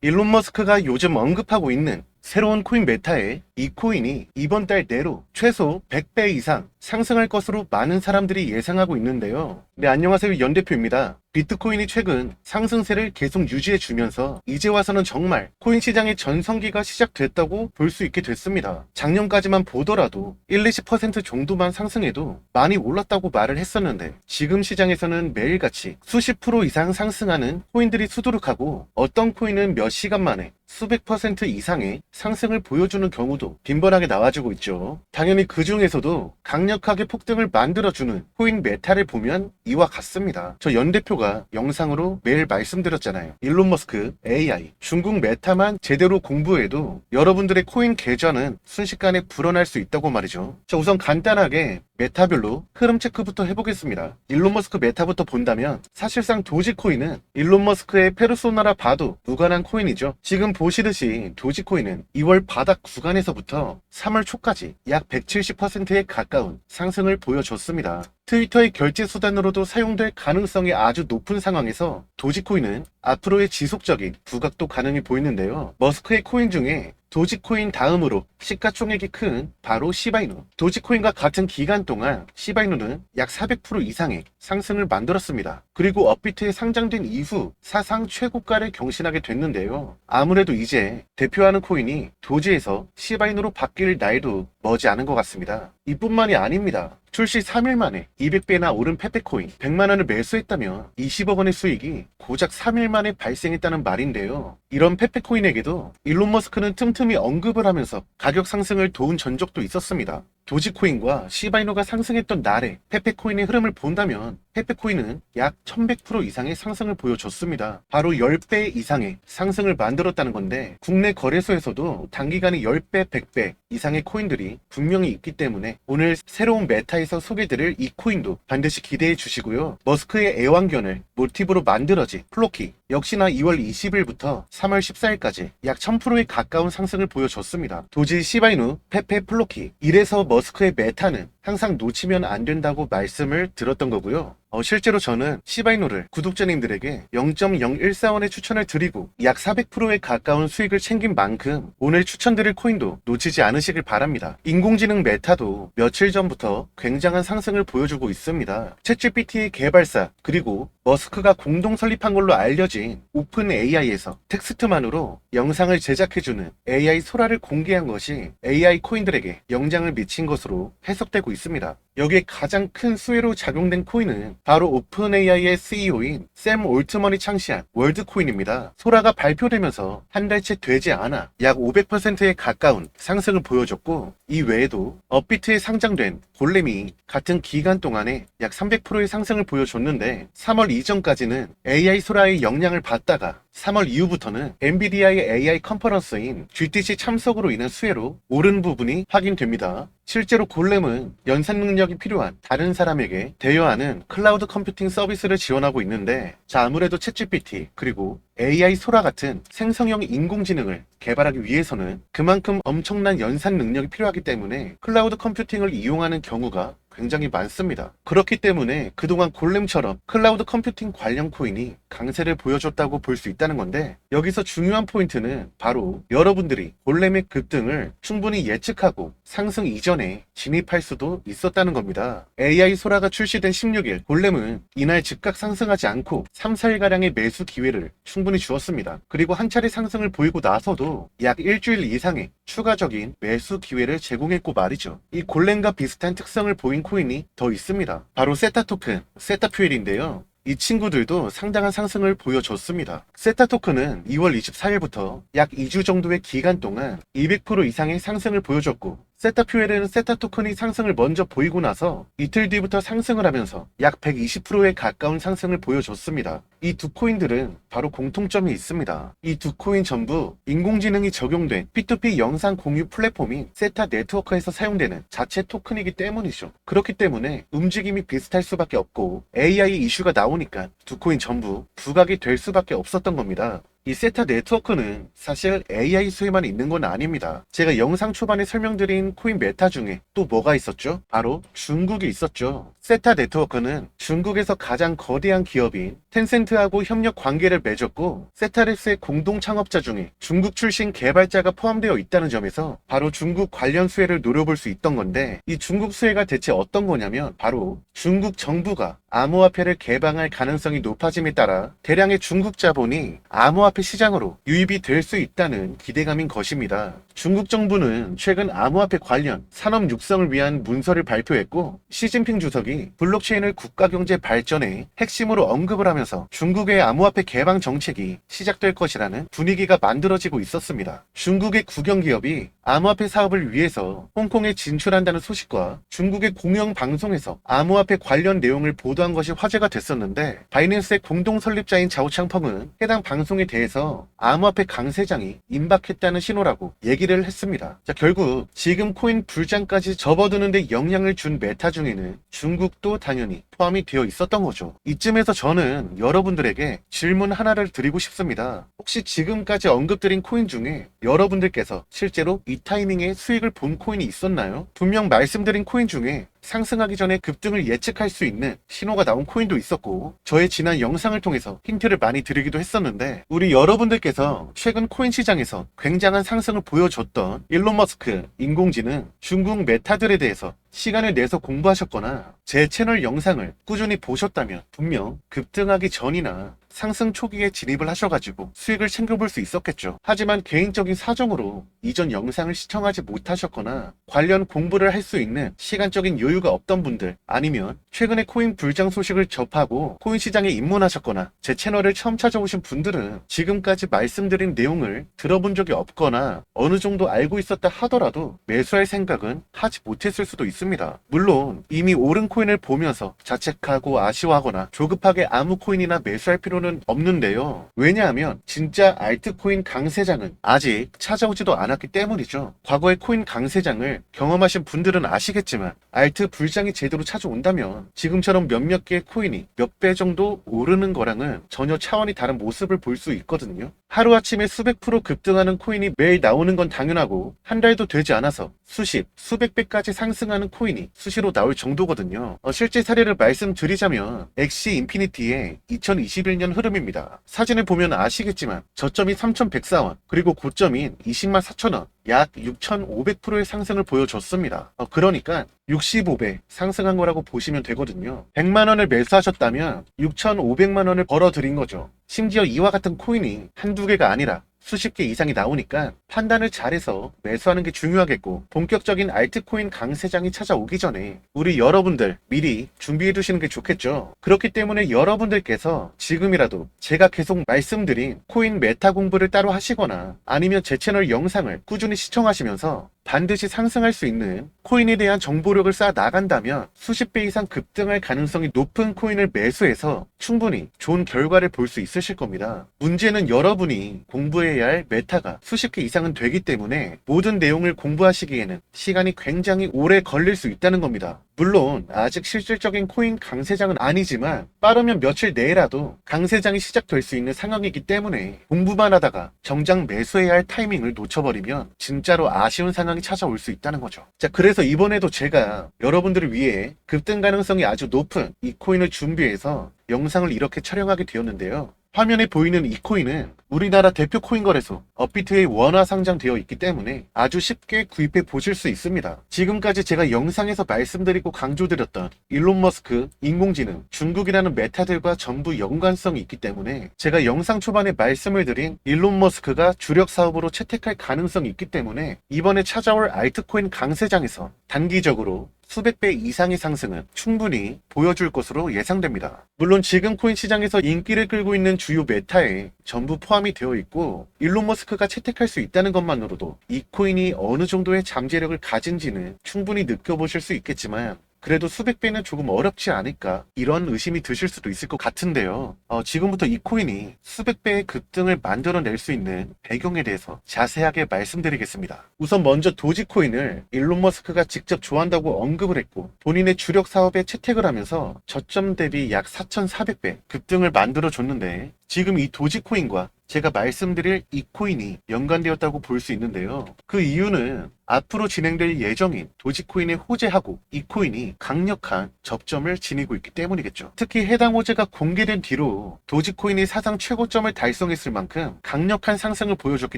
일론 머스크가 요즘 언급하고 있는 새로운 코인 메타에 이 코인이 이번 달 내로 최소 100배 이상 상승할 것으로 많은 사람들이 예상하고 있는데요. 네, 안녕하세요. 연대표입니다. 비트코인이 최근 상승세를 계속 유지해주면서 이제 와서는 정말 코인 시장의 전성기가 시작됐다고 볼 수 있게 됐습니다. 작년까지만 보더라도 1-20% 정도만 상승해도 많이 올랐다고 말을 했었는데 지금 시장에서는 매일같이 수십 프로 이상 상승하는 코인들이 수두룩하고 어떤 코인은 몇 시간 만에 수백 퍼센트 이상의 상승을 보여주는 경우도 빈번하게 나와주고 있죠. 당연히 그 중에서도 강력하게 폭등을 만들어주는 코인 메타를 보면 이와 같습니다. 저 연대표가 영상으로 매일 말씀드렸잖아요. 일론 머스크, AI, 중국 메타만 제대로 공부해도 여러분들의 코인 계좌는 순식간에 불어날 수 있다고 말이죠. 자, 우선 간단하게 메타별로 흐름 체크부터 해보겠습니다. 일론 머스크 메타부터 본다면 사실상 도지코인은 일론 머스크의 페르소나라 봐도 무관한 코인이죠. 지금 보시듯이 도지코인은 2월 바닥 구간에서부터 3월 초까지 약 170%에 가까운 상승을 보여줬습니다. 트위터의 결제 수단으로도 사용될 가능성이 아주 높은 상황에서 도지코인은 앞으로의 지속적인 부각도 가능해 보이는데요. 머스크의 코인 중에 도지코인 다음으로 시가총액이 큰 바로 시바이누. 도지코인과 같은 기간 동안 시바이누는 약 400% 이상의 상승을 만들었습니다. 그리고 업비트에 상장된 이후 사상 최고가를 경신하게 됐는데요. 아무래도 이제 대표하는 코인이 도지에서 시바이누로 바뀔 날도 머지 않은 것 같습니다. 이뿐만이 아닙니다. 출시 3일 만에 200배나 오른 페페코인 100만원을 매수했다면 20억 원의 수익이 고작 3일 만에 발생했다는 말인데요. 이런 페페코인에게도 일론 머스크는 틈틈이 언급을 하면서 가격 상승을 도운 전적도 있었습니다. 도지코인과 시바이누가 상승했던 날에 페페코인의 흐름을 본다면 페페코인은 약 1100% 이상의 상승을 보여줬습니다. 바로 10배 이상의 상승을 만들었다는 건데 국내 거래소에서도 단기간에 10배, 100배 이상의 코인들이 분명히 있기 때문에 오늘 새로운 메타에서 소개드릴 이 코인도 반드시 기대해 주시고요. 머스크의 애완견을 모티브로 만들어진 플로키 역시나 2월 20일부터 3월 14일까지 약 1000%에 가까운 상승을 보여줬습니다. 도지 시바이누, 페페, 플로키 이래서 머스크의 메타는 항상 놓치면 안 된다고 말씀을 들었던 거고요. 실제로 저는 시바이누를 구독자님들에게 0.014원의 추천을 드리고 약 400%에 가까운 수익을 챙긴 만큼 오늘 추천드릴 코인도 놓치지 않으시길 바랍니다. 인공지능 메타도 며칠 전부터 굉장한 상승을 보여주고 있습니다. 챗GPT의 개발사 그리고 머스크가 공동 설립한 걸로 알려진 오픈 AI에서 텍스트만으로 영상을 제작해주는 AI 소라를 공개한 것이 AI 코인들에게 영향을 미친 것으로 해석되고 있습니다. 여기에 가장 큰 수혜로 작용된 코인은 바로 오픈 AI의 CEO인 샘 올트먼이 창시한 월드코인입니다. 소라가 발표되면서 한 달째 되지 않아 약 500%에 가까운 상승을 보여줬고 이 외에도 업비트에 상장된 골렘이 같은 기간 동안에 약 300%의 상승을 보여줬는데 3월 이전까지는 AI 소라의 영향을 받다가 3월 이후부터는 엔비디아의 AI 컨퍼런스인 GTC 참석으로 인한 수혜로 오른 부분이 확인됩니다. 실제로 골렘은 연산 능력이 필요한 다른 사람에게 대여하는 클라우드 컴퓨팅 서비스를 지원하고 있는데 아무래도 챗GPT 그리고 AI 소라 같은 생성형 인공지능을 개발하기 위해서는 그만큼 엄청난 연산 능력이 필요하기 때문에 클라우드 컴퓨팅을 이용하는 경우가 굉장히 많습니다. 그렇기 때문에 그동안 골렘처럼 클라우드 컴퓨팅 관련 코인이 강세를 보여줬다고 볼 수 있다는 건데 여기서 중요한 포인트는 바로 여러분들이 골렘의 급등을 충분히 예측하고 상승 이전에 진입할 수도 있었다는 겁니다. AI 소라가 출시된 16일 골렘은 이날 즉각 상승하지 않고 3, 4일가량의 매수 기회를 충분히 주었습니다. 그리고 한 차례 상승을 보이고 나서도 약 일주일 이상의 추가적인 매수 기회를 제공했고 말이죠. 이 골렘과 비슷한 특성을 보인 코인이 더 있습니다. 바로 세타 토큰, 세타 퓨엘인데요. 이 친구들도 상당한 상승을 보여줬습니다. 세타 토큰은 2월 24일부터 약 2주 정도의 기간 동안 200% 이상의 상승을 보여줬고 세타 퓨엘은 세타 토큰이 상승을 먼저 보이고 나서 이틀 뒤부터 상승을 하면서 약 120%에 가까운 상승을 보여줬습니다. 이 두 코인들은 바로 공통점이 있습니다. 이 두 코인 전부 인공지능이 적용된 P2P 영상 공유 플랫폼인 세타 네트워크에서 사용되는 자체 토큰이기 때문이죠. 그렇기 때문에 움직임이 비슷할 수밖에 없고 AI 이슈가 나오니까 두 코인 전부 부각이 될 수밖에 없었던 겁니다. 이 세타 네트워크는 사실 AI 수에만 있는 건 아닙니다. 제가 영상 초반에 설명드린 코인 메타 중에 또 뭐가 있었죠? 바로 중국이 있었죠. 세타 네트워크는 중국에서 가장 거대한 기업인 텐센트하고 협력 관계를 맺었고, 세타랩스의 공동 창업자 중에 중국 출신 개발자가 포함되어 있다는 점에서 바로 중국 관련 수혜를 노려볼 수 있던 건데, 이 중국 수혜가 대체 어떤 거냐면 바로 중국 정부가 암호화폐를 개방할 가능성이 높아짐에 따라 대량의 중국 자본이 암호화폐 시장으로 유입이 될 수 있다는 기대감인 것입니다. 중국 정부는 최근 암호화폐 관련 산업 육성을 위한 문서를 발표했고, 시진핑 주석이 블록체인을 국가경제 발전의 핵심으로 언급을 하면서 중국의 암호화폐 개방 정책이 시작될 것이라는 분위기가 만들어지고 있었습니다. 중국의 국영기업이 암호화폐 사업을 위해서 홍콩에 진출한다는 소식과 중국의 공영방송에서 암호화폐 관련 내용을 보도한 것이 화제가 됐었는데, 바이낸스의 공동 설립자인 자오창펑은 해당 방송에 대해서 암호화폐 강세장이 임박했다는 신호라고 얘기를 했습니다. 자, 결국 지금 코인 불장까지 접어드는데 영향을 준 메타 중에는 중국도 당연히 포함이 되어 있었던 거죠. 이쯤에서 저는 여러분들에게 질문 하나를 드리고 싶습니다. 혹시 지금까지 언급드린 코인 중에 여러분들께서 실제로 이 타이밍에 수익을 본 코인이 있었나요? 분명 말씀드린 코인 중에 상승하기 전에 급등을 예측할 수 있는 신호가 나온 코인도 있었고, 저의 지난 영상을 통해서 힌트를 많이 드리기도 했었는데, 우리 여러분들께서 최근 코인 시장에서 굉장한 상승을 보여줬던 일론 머스크, 인공지능, 중국 메타들에 대해서 시간을 내서 공부하셨거나 제 채널 영상을 꾸준히 보셨다면 분명 급등하기 전이나 상승 초기에 진입을 하셔가지고 수익을 챙겨볼 수 있었겠죠. 하지만 개인적인 사정으로 이전 영상을 시청하지 못하셨거나 관련 공부를 할 수 있는 시간적인 여유가 없던 분들, 아니면 최근에 코인 불장 소식을 접하고 코인 시장에 입문하셨거나 제 채널을 처음 찾아오신 분들은 지금까지 말씀드린 내용을 들어본 적이 없거나 어느 정도 알고 있었다 하더라도 매수할 생각은 하지 못했을 수도 있습니다. 물론 이미 오른 코인을 보면서 자책하고 아쉬워하거나 조급하게 아무 코인이나 매수할 필요는 없는데요. 왜냐하면 진짜 알트코인 강세장은 아직 찾아오지도 않았기 때문이죠. 과거의 코인 강세장을 경험하신 분들은 아시겠지만, 알트 불장이 제대로 찾아온다면 지금처럼 몇몇 개의 코인이 몇 배 정도 오르는 거랑은 전혀 차원이 다른 모습을 볼 수 있거든요. 하루아침에 수백 프로 급등하는 코인이 매일 나오는 건 당연하고, 한 달도 되지 않아서 수십, 수백 배까지 상승하는 코인이 수시로 나올 정도거든요. 실제 사례를 말씀드리자면 엑시 인피니티의 2021년 흐름입니다. 사진을 보면 아시겠지만 저점이 3,104원, 그리고 고점인 20만 4천원, 약 6,500%의 상승을 보여줬습니다. 그러니까 65배 상승한 거라고 보시면 되거든요. 100만원을 매수하셨다면 6,500만원을 벌어들인 거죠. 심지어 이와 같은 코인이 한두 개가 아니라 수십 개 이상이 나오니까 판단을 잘해서 매수하는 게 중요하겠고, 본격적인 알트코인 강세장이 찾아오기 전에 우리 여러분들 미리 준비해 두시는 게 좋겠죠. 그렇기 때문에 여러분들께서 지금이라도 제가 계속 말씀드린 코인 메타 공부를 따로 하시거나 아니면 제 채널 영상을 꾸준히 시청하시면서 반드시 상승할 수 있는 코인에 대한 정보력을 쌓아 나간다면 수십 배 이상 급등할 가능성이 높은 코인을 매수해서 충분히 좋은 결과를 볼 수 있으실 겁니다. 문제는 여러분이 공부해야 할 메타가 수십 개 이상은 되기 때문에 모든 내용을 공부하시기에는 시간이 굉장히 오래 걸릴 수 있다는 겁니다. 물론 아직 실질적인 코인 강세장은 아니지만 빠르면 며칠 내라도 강세장이 시작될 수 있는 상황이기 때문에 공부만 하다가 정작 매수해야 할 타이밍을 놓쳐버리면 진짜로 아쉬운 상황이 찾아올 수 있다는 거죠. 자, 그래서 이번에도 제가 여러분들을 위해 급등 가능성이 아주 높은 이 코인을 준비해서 영상을 이렇게 촬영하게 되었는데요. 화면에 보이는 이 코인은 우리나라 대표 코인 거래소 업비트에 원화 상장되어 있기 때문에 아주 쉽게 구입해 보실 수 있습니다. 지금까지 제가 영상에서 말씀드리고 강조드렸던 일론 머스크, 인공지능, 중국이라는 메타들과 전부 연관성이 있기 때문에 제가 영상 초반에 말씀을 드린 일론 머스크가 주력 사업으로 채택할 가능성이 있기 때문에 이번에 찾아올 알트코인 강세장에서 단기적으로 수백 배 이상의 상승은 충분히 보여줄 것으로 예상됩니다. 물론 지금 코인 시장에서 인기를 끌고 있는 주요 메타에 전부 포함이 되어 있고, 일론 머스크가 채택할 수 있다는 것만으로도 이 코인이 어느 정도의 잠재력을 가진지는 충분히 느껴보실 수 있겠지만, 그래도 수백 배는 조금 어렵지 않을까, 이런 의심이 드실 수도 있을 것 같은데요. 지금부터 이 코인이 수백 배의 급등을 만들어낼 수 있는 배경에 대해서 자세하게 말씀드리겠습니다. 우선 먼저 도지코인을 일론 머스크가 직접 좋아한다고 언급을 했고 본인의 주력 사업에 채택을 하면서 저점 대비 약 4,400배 급등을 만들어줬는데, 지금 이 도지코인과 제가 말씀드릴 이 코인이 연관되었다고 볼 수 있는데요. 그 이유는 앞으로 진행될 예정인 도지코인에 호재하고 이 코인이 강력한 접점을 지니고 있기 때문이겠죠. 특히 해당 호재가 공개된 뒤로 도지코인이 사상 최고점을 달성했을 만큼 강력한 상승을 보여줬기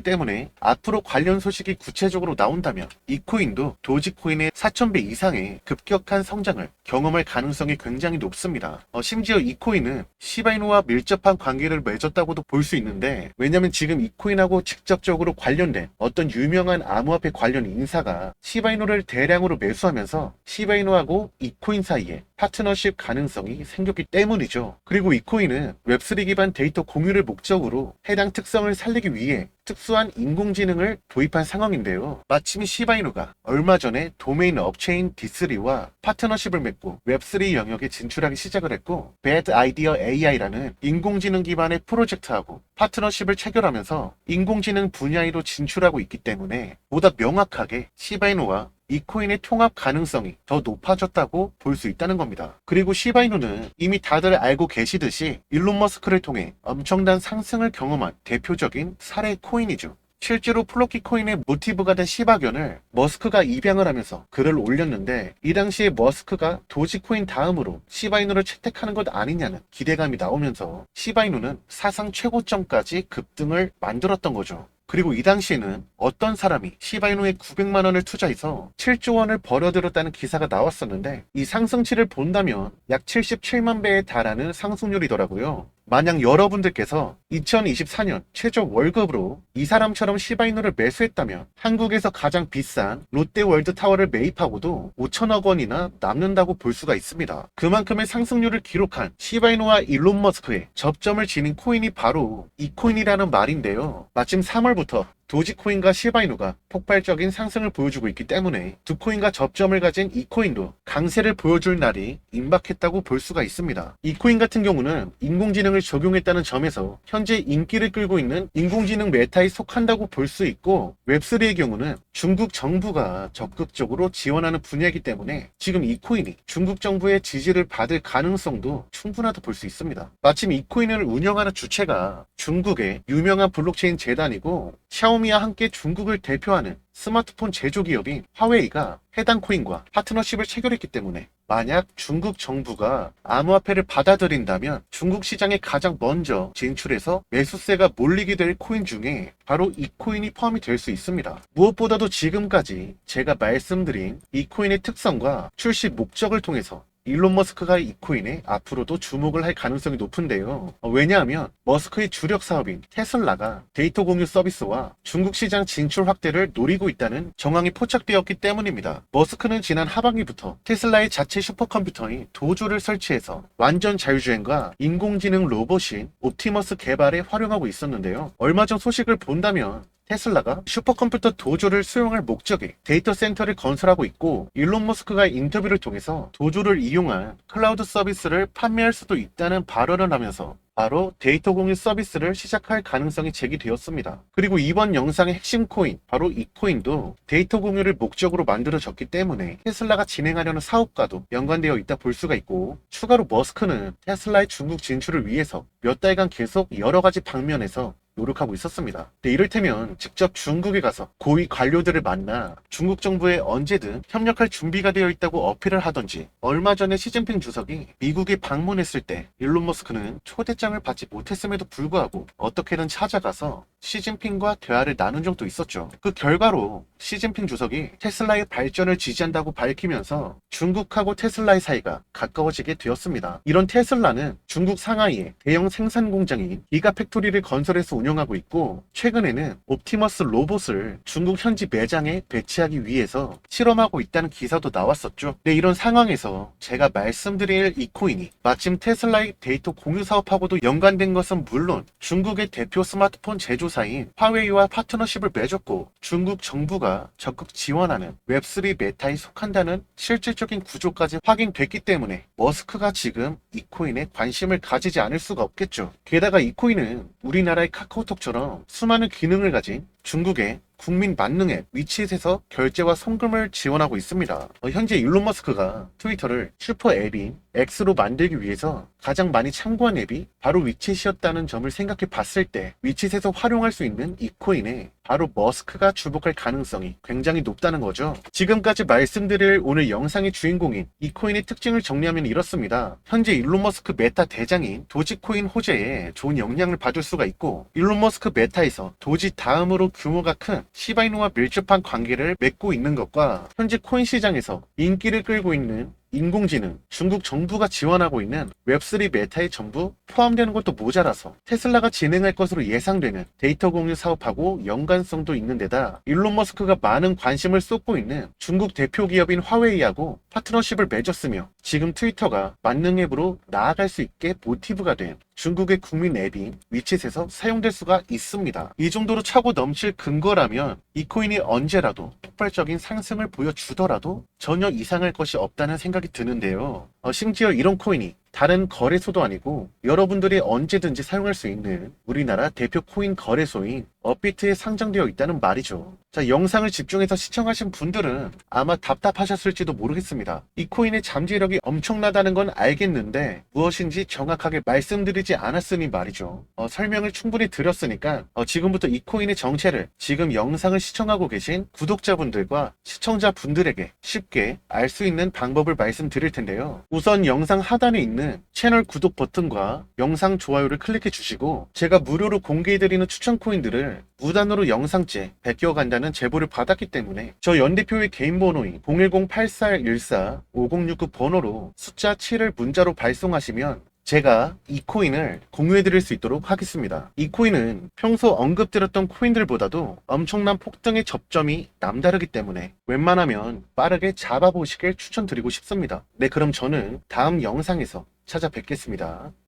때문에 앞으로 관련 소식이 구체적으로 나온다면 이 코인도 도지코인의 4,000배 이상의 급격한 성장을 경험할 가능성이 굉장히 높습니다. 심지어 이 코인은 시바이누와 밀접한 관계를 맺었다고도 볼 수 있는데, 왜냐면 지금 이 코인하고 직접적으로 관련된 어떤 유명한 암호화폐 관련 인사가 시바이누를 대량으로 매수하면서 시바이누하고 이 코인 사이에 파트너십 가능성이 생겼기 때문이죠. 그리고 이 코인은 웹3 기반 데이터 공유를 목적으로 해당 특성을 살리기 위해 특수한 인공지능을 도입한 상황인데요. 마침 시바이누가 얼마 전에 도메인 업체인 D3와 파트너십을 맺고 웹3 영역에 진출하기 시작을 했고, Bad Idea AI라는 인공지능 기반의 프로젝트하고 파트너십을 체결하면서 인공지능 분야로 진출하고 있기 때문에 보다 명확하게 시바이누와 이 코인의 통합 가능성이 더 높아졌다고 볼 수 있다는 겁니다. 그리고 시바이누는 이미 다들 알고 계시듯이 일론 머스크를 통해 엄청난 상승을 경험한 대표적인 사례 코인이죠. 실제로 플로키 코인의 모티브가 된 시바견을 머스크가 입양을 하면서 글을 올렸는데, 이 당시에 머스크가 도지코인 다음으로 시바이누를 채택하는 것 아니냐는 기대감이 나오면서 시바이누는 사상 최고점까지 급등을 만들었던 거죠. 그리고 이 당시에는 어떤 사람이 시바이누에 900만 원을 투자해서 7조 원을 벌어들였다는 기사가 나왔었는데, 이 상승치를 본다면 약 77만 배에 달하는 상승률이더라고요. 만약 여러분들께서 2024년 최저 월급으로 이 사람처럼 시바이누를 매수했다면 한국에서 가장 비싼 롯데월드타워를 매입하고도 5천억 원이나 남는다고 볼 수가 있습니다. 그만큼의 상승률을 기록한 시바이누와 일론 머스크의 접점을 지닌 코인이 바로 이 코인이라는 말인데요. 마침 3월부터 도지코인과 시바이누가 폭발적인 상승을 보여주고 있기 때문에 두 코인과 접점을 가진 이 코인도 강세를 보여줄 날이 임박했다고 볼 수가 있습니다. 이 코인 같은 경우는 인공지능을 적용했다는 점에서 현재 인기를 끌고 있는 인공지능 메타에 속한다고 볼 수 있고, 웹3의 경우는 중국 정부가 적극적으로 지원하는 분야이기 때문에 지금 이 코인이 중국 정부의 지지를 받을 가능성도 충분하다 볼 수 있습니다. 마침 이 코인을 운영하는 주체가 중국의 유명한 블록체인 재단이고, 샤오미와 함께 중국을 대표하는 스마트폰 제조기업인 화웨이가 해당 코인과 파트너십을 체결했기 때문에 만약 중국 정부가 암호화폐를 받아들인다면 중국 시장에 가장 먼저 진출해서 매수세가 몰리게 될 코인 중에 바로 이 코인이 포함이 될 수 있습니다. 무엇보다도 지금까지 제가 말씀드린 이 코인의 특성과 출시 목적을 통해서 일론 머스크가 이 코인에 앞으로도 주목을 할 가능성이 높은데요. 왜냐하면 머스크의 주력 사업인 테슬라가 데이터 공유 서비스와 중국 시장 진출 확대를 노리고 있다는 정황이 포착되었기 때문입니다. 머스크는 지난 하반기부터 테슬라의 자체 슈퍼컴퓨터인 도조를 설치해서 완전 자율주행과 인공지능 로봇인 옵티머스 개발에 활용하고 있었는데요. 얼마 전 소식을 본다면 테슬라가 슈퍼컴퓨터 도조를 수용할 목적에 데이터 센터를 건설하고 있고, 일론 머스크가 인터뷰를 통해서 도조를 이용한 클라우드 서비스를 판매할 수도 있다는 발언을 하면서 바로 데이터 공유 서비스를 시작할 가능성이 제기되었습니다. 그리고 이번 영상의 핵심 코인, 바로 이 코인도 데이터 공유를 목적으로 만들어졌기 때문에 테슬라가 진행하려는 사업과도 연관되어 있다 볼 수가 있고, 추가로 머스크는 테슬라의 중국 진출을 위해서 몇 달간 계속 여러 가지 방면에서 노력하고 있었습니다. 이를테면 직접 중국에 가서 고위 관료들을 만나 중국 정부에 언제든 협력할 준비가 되어 있다고 어필을 하던지, 얼마 전에 시진핑 주석이 미국에 방문했을 때 일론 머스크는 초대장을 받지 못했음에도 불구하고 어떻게든 찾아가서 시진핑과 대화를 나눈 적도 있었죠. 그 결과로 시진핑 주석이 테슬라의 발전을 지지한다고 밝히면서 중국하고 테슬라의 사이가 가까워지게 되었습니다. 이런 테슬라는 중국 상하이에 대형 생산 공장인 기가팩토리를 건설해서 운영하고 있고, 최근에는 옵티머스 로봇을 중국 현지 매장에 배치하기 위해서 실험하고 있다는 기사도 나왔었죠. 네, 이런 상황에서 제가 말씀드릴 이 코인이 마침 테슬라의 데이터 공유 사업하고도 연관된 것은 물론 중국의 대표 스마트폰 제조사인 화웨이와 파트너십을 맺었고, 중국 정부가 적극 지원하는 웹3 메타에 속한다는 실질적인 구조까지 확인됐기 때문에 머스크가 지금 이 코인에 관심을 가지지 않을 수가 없겠죠. 게다가 이 코인은 우리나라의 카카오톡처럼 수많은 기능을 가진 중국의 국민 만능 앱 위치에서 결제와 송금을 지원하고 있습니다. 현재 일론 머스크가 트위터를 슈퍼 앱인 X로 만들기 위해서 가장 많이 참고한 앱이 바로 위챗이었다는 점을 생각해 봤을 때 위챗에서 활용할 수 있는 이 코인에 바로 머스크가 주목할 가능성이 굉장히 높다는 거죠. 지금까지 말씀드릴 오늘 영상의 주인공인 이 코인의 특징을 정리하면 이렇습니다. 현재 일론 머스크 메타 대장인 도지코인 호재에 좋은 영향을 받을 수가 있고, 일론 머스크 메타에서 도지 다음으로 규모가 큰 시바이누와 밀접한 관계를 맺고 있는 것과 현재 코인 시장에서 인기를 끌고 있는 인공지능, 중국 정부가 지원하고 있는 웹3 메타에 전부 포함되는 것도 모자라서 테슬라가 진행할 것으로 예상되는 데이터 공유 사업하고 연관성도 있는 데다 일론 머스크가 많은 관심을 쏟고 있는 중국 대표 기업인 화웨이하고 파트너십을 맺었으며 지금 트위터가 만능 앱으로 나아갈 수 있게 모티브가 된 중국의 국민 앱인 위챗에서 사용될 수가 있습니다. 이 정도로 차고 넘칠 근거라면 이 코인이 언제라도 폭발적인 상승을 보여주더라도 전혀 이상할 것이 없다는 생각이 드는데요. 심지어 이런 코인이 다른 거래소도 아니고 여러분들이 언제든지 사용할 수 있는 우리나라 대표 코인 거래소인 업비트에 상장되어 있다는 말이죠. 자, 영상을 집중해서 시청하신 분들은 아마 답답하셨을지도 모르겠습니다. 이 코인의 잠재력이 엄청나다는 건 알겠는데 무엇인지 정확하게 말씀드리지 않았으니 말이죠. 설명을 충분히 드렸으니까 지금부터 이 코인의 정체를 지금 영상을 시청하고 계신 구독자분들과 시청자분들에게 쉽게 알 수 있는 방법을 말씀드릴 텐데요. 우선 영상 하단에 있는 채널 구독 버튼과 영상 좋아요를 클릭해 주시고 제가 무료로 공개해드리는 추천 코인들을 무단으로 영상째 베껴간다는 제보를 받았기 때문에 저 연대표의 개인 번호인 010-8414-5069 번호로 숫자 7을 문자로 발송하시면 제가 이 코인을 공유해드릴 수 있도록 하겠습니다. 이 코인은 평소 언급드렸던 코인들보다도 엄청난 폭등의 접점이 남다르기 때문에 웬만하면 빠르게 잡아보시길 추천드리고 싶습니다. 네, 그럼 저는 다음 영상에서 찾아뵙겠습니다.